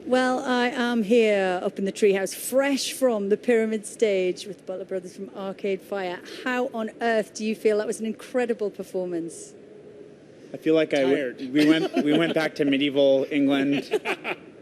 Well, I am here up in the treehouse, fresh from the Pyramid stage with the Butler Brothers from Arcade Fire. How on earth do you feel? That was an incredible performance. I feel like we went back to medieval England,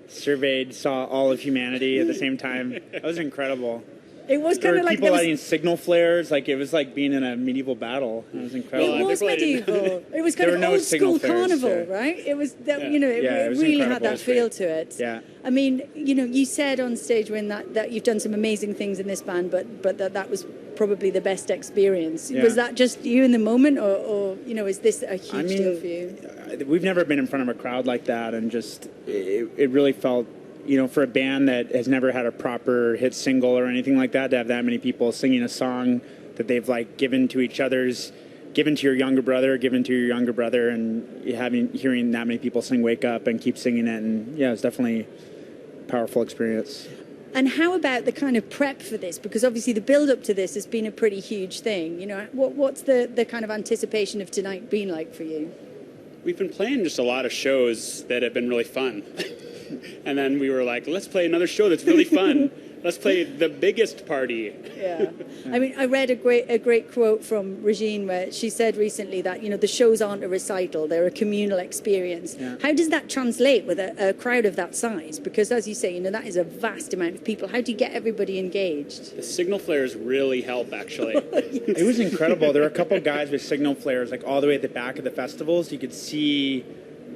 surveyed, saw all of humanity at the same time. That was incredible. It was kind of like people lighting signal flares, like it was like being in a medieval battle. It was incredible. It was medieval. It was kind of old school carnival, right? It was that, you know, it really had that feel to it. Yeah. I mean, you know, you said on stage when that you've done some amazing things in this band, but that was probably the best experience. Yeah. Was that just you in the moment, or you know, is this a huge deal for you? We've never been in front of a crowd like that, and just it really felt. You know, for a band that has never had a proper hit single or anything like that, to have that many people singing a song that they've like given to each other's, given to your younger brother, and hearing that many people sing "Wake Up" and keep singing it, and yeah, it's definitely a powerful experience. And how about the kind of prep for this? Because obviously the build up to this has been a pretty huge thing. You know, what's the kind of anticipation of tonight been like for you? We've been playing just a lot of shows that have been really fun. And then we were like, let's play another show that's really fun. Let's play the biggest party. Yeah. I mean, I read a great quote from Regine where she said recently that, you know, the shows aren't a recital, they're a communal experience. Yeah. How does that translate with a crowd of that size? Because as you say, you know, that is a vast amount of people. How do you get everybody engaged? The signal flares really help, actually. It was incredible. There were a couple guys with signal flares, like all the way at the back of the festivals. You could see...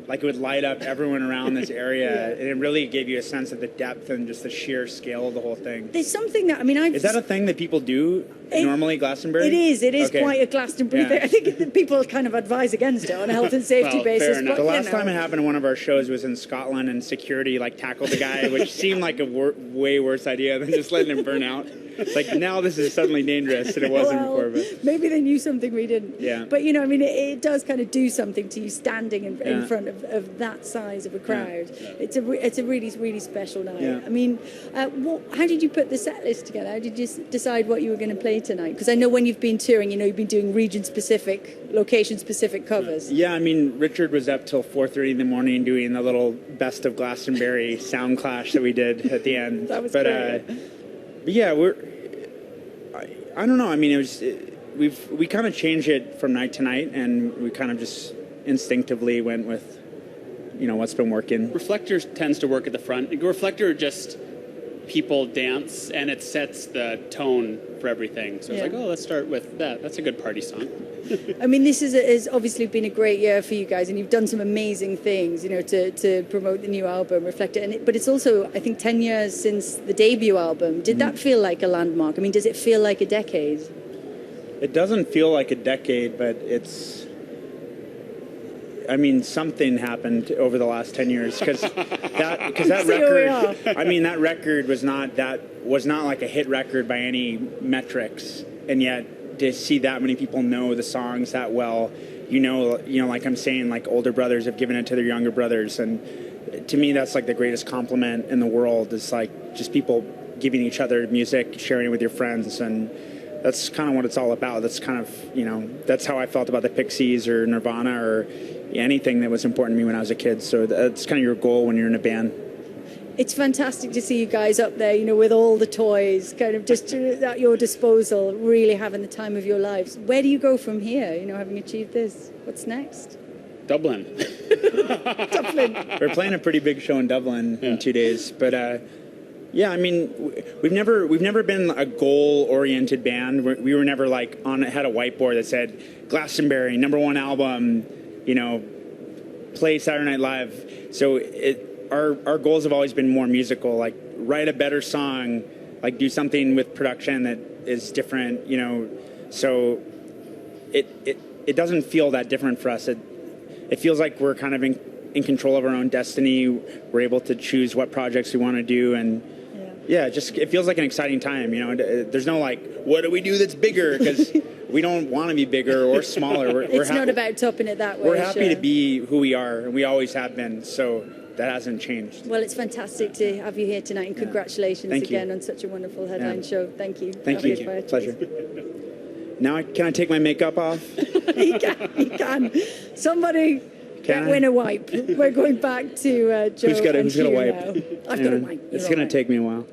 like it would light up everyone around this area, and it really gave you a sense of the depth and just the sheer scale of the whole thing. There's something that, I mean, is that a thing that people do normally, Glastonbury? It is quite a Glastonbury thing. I think that people kind of advise against it on a health and safety basis. Fair enough. The last time it happened at one of our shows was in Scotland, and security like tackled the guy, which seemed like a way worse idea than just letting him burn out. It's like, now this is suddenly dangerous, and it wasn't before. But maybe they knew something we didn't. Yeah. But, you know, I mean, it does kind of do something to you standing in front of that size of a crowd. Yeah. It's a really, really special night. Yeah. I mean, how did you put the set list together? How did you decide what you were going to play tonight? Because I know when you've been touring, you know, you've been doing region-specific, location-specific covers. Yeah, I mean, Richard was up till 4:30 in the morning doing the little Best of Glastonbury sound clash that we did at the end. That was great. But yeah, I don't know. I mean, we kind of changed it from night to night, and we kind of just instinctively went with, you know, what's been working. Reflector tends to work at the front. Reflector just people dance, and it sets the tone for everything. So it's like, oh, let's start with that. That's a good party song. I mean, this has obviously been a great year for you guys, and you've done some amazing things, you know, to promote the new album, Reflector. But it's also, I think, 10 years since the debut album. Did that feel like a landmark? I mean, does it feel like a decade? It doesn't feel like a decade, but it's... I mean, something happened over the last 10 years because that record. I mean, that record was not like a hit record by any metrics, and yet to see that many people know the songs that well, you know, like I'm saying, like older brothers have given it to their younger brothers, and to me, that's like the greatest compliment in the world. Is like just people giving each other music, sharing it with your friends, and that's kind of what it's all about. That's kind of, you know, that's how I felt about the Pixies or Nirvana or anything that was important to me when I was a kid. So that's kind of your goal when you're in a band. It's fantastic to see you guys up there, you know, with all the toys kind of just at your disposal, really having the time of your lives. Where do you go from here, you know, having achieved this? What's next? Dublin. Dublin. We're playing a pretty big show in Dublin in 2 days, but yeah, I mean, we've never been a goal-oriented band. We were never like had a whiteboard that said Glastonbury #1 album, you know, play Saturday Night Live. So our goals have always been more musical, like write a better song, like do something with production that is different, you know. So it doesn't feel that different for us. It feels like we're kind of in control of our own destiny. We're able to choose what projects we want to do, and it feels like an exciting time. You know, there's no like, what do we do that's bigger? Because we don't want to be bigger or smaller. It's not about topping it that way. We're happy to be who we are, and we always have been. So that hasn't changed. Well, it's fantastic to have you here tonight, and congratulations again on such a wonderful headline show. Thank you. Thank you. Pleasure. Now, can I take my makeup off? You can. Somebody Can I? Win a wipe. We're going back to Joe Who's got a and Hugh wipe? now. I've got a wipe. It's You're going all to take me a while.